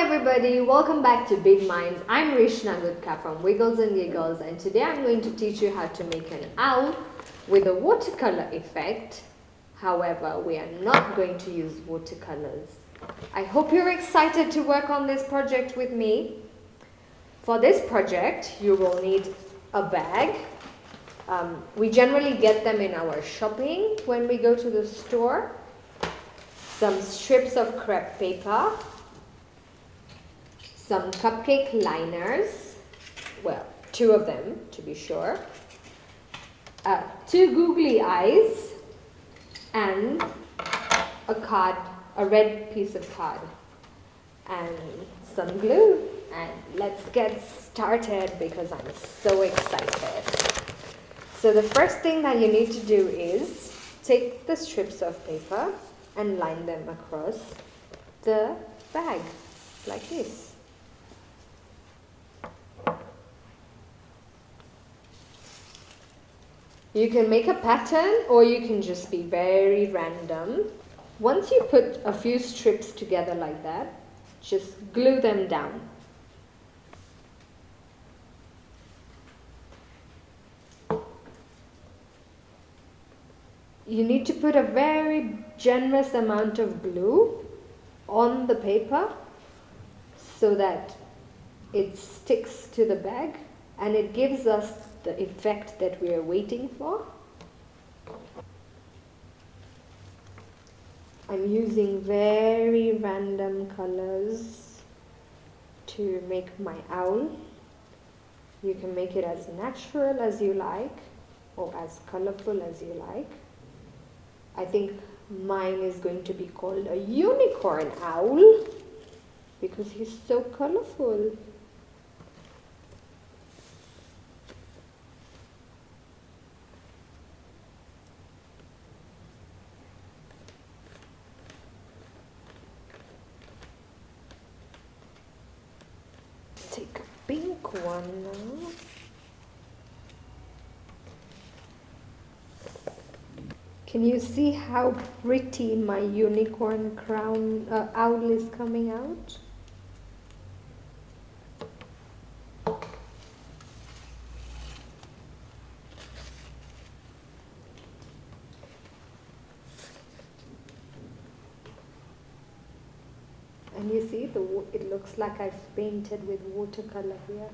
everybody, welcome back to Big Minds. I'm Rishna Gutka from Wiggles and Giggles, and today I'm going to teach you how to make an owl with a watercolor effect. However, we are not going to use watercolors. I hope you're excited to work on this project with me. For this project, you will need a bag. We generally get them in our shopping when we go to the store. Some strips of crepe paper. Some cupcake liners, well, 2 of them to be sure, 2 googly eyes, and a red piece of card, and some glue. And let's get started because I'm so excited. So the first thing that you need to do is take the strips of paper and line them across the bag like this. You can make a pattern or you can just be very random. Once you put a few strips together like that, just glue them down. You need to put a very generous amount of glue on the paper so that it sticks to the bag and it gives us the effect that we are waiting for. I'm using very random colors to make my owl. You can make it as natural as you like or as colorful as you like. I think mine is going to be called a unicorn owl because he's so colorful. Take a pink one now. Can you see how pretty my unicorn crown owl is coming out? And you see, it looks like I've painted with watercolor here.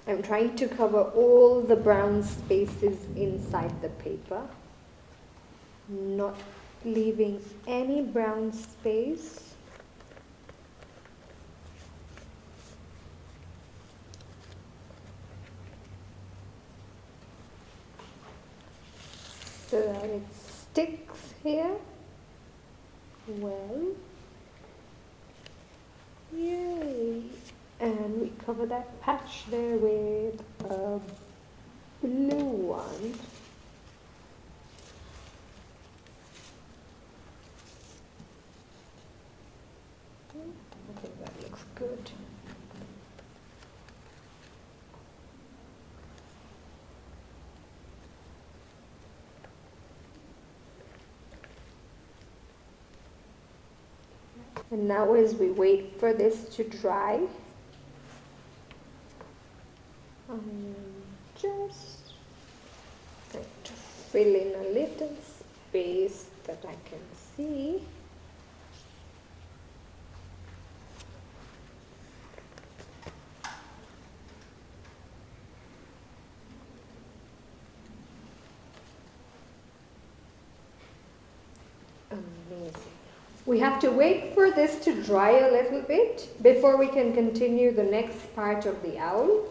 I'm trying to cover all the brown spaces inside the paper, not leaving any brown space. So that it sticks here well. Yay! And we cover that patch there with a blue one. I think that looks good. And now as we wait for this to dry, I'm just going to fill in a little space that I can see. Amazing. We have to wait for this to dry a little bit before we can continue the next part of the owl.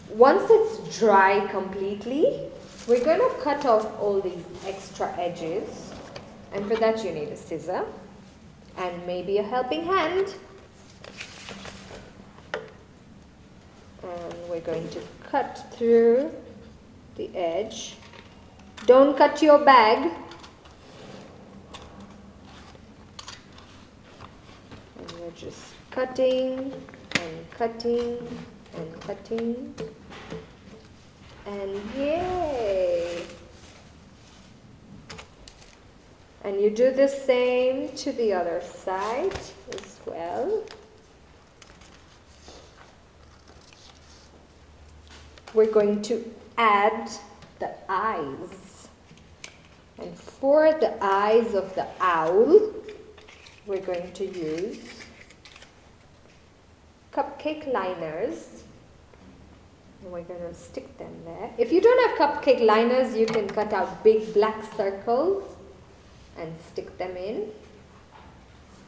Once it's dry completely, we're going to cut off all these extra edges. And for that you need a scissor and maybe a helping hand. And we're going to cut through the edge. Don't cut your bag. And we're just cutting and cutting and cutting. And yay! And you do the same to the other side as well. We're going to add the eyes. And for the eyes of the owl, we're going to use cupcake liners. And we're going to stick them there. If you don't have cupcake liners, you can cut out big black circles and stick them in.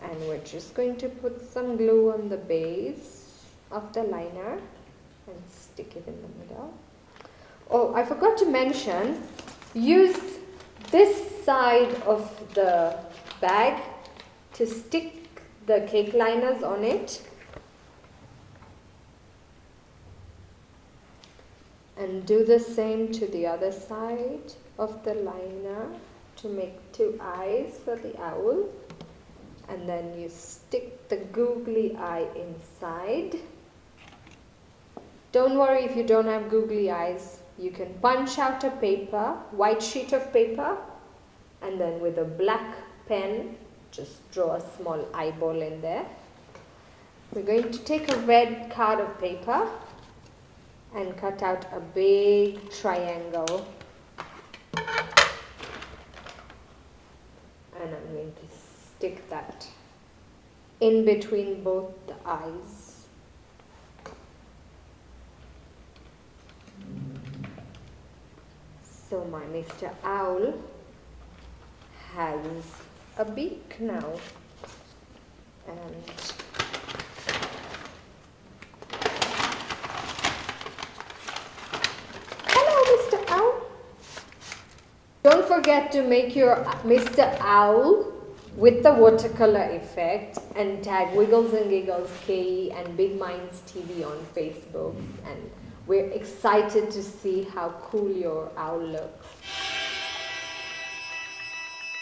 And we're just going to put some glue on the base of the liner and stick it in the middle. Oh, I forgot to mention, use this side of the bag to stick the cake liners on it. And do the same to the other side of the liner to make two eyes for the owl. And then you stick the googly eye inside. Don't worry if you don't have googly eyes. You can punch out a paper, white sheet of paper, and then with a black pen, just draw a small eyeball in there. We're going to take a red card of paper and cut out a big triangle. And I'm going to stick that in between both the eyes. So my Mr. Owl has a beak now. And don't forget to make your Mr. Owl with the watercolor effect and tag Wiggles and Giggles KE and Big Minds TV on Facebook. And we're excited to see how cool your owl looks.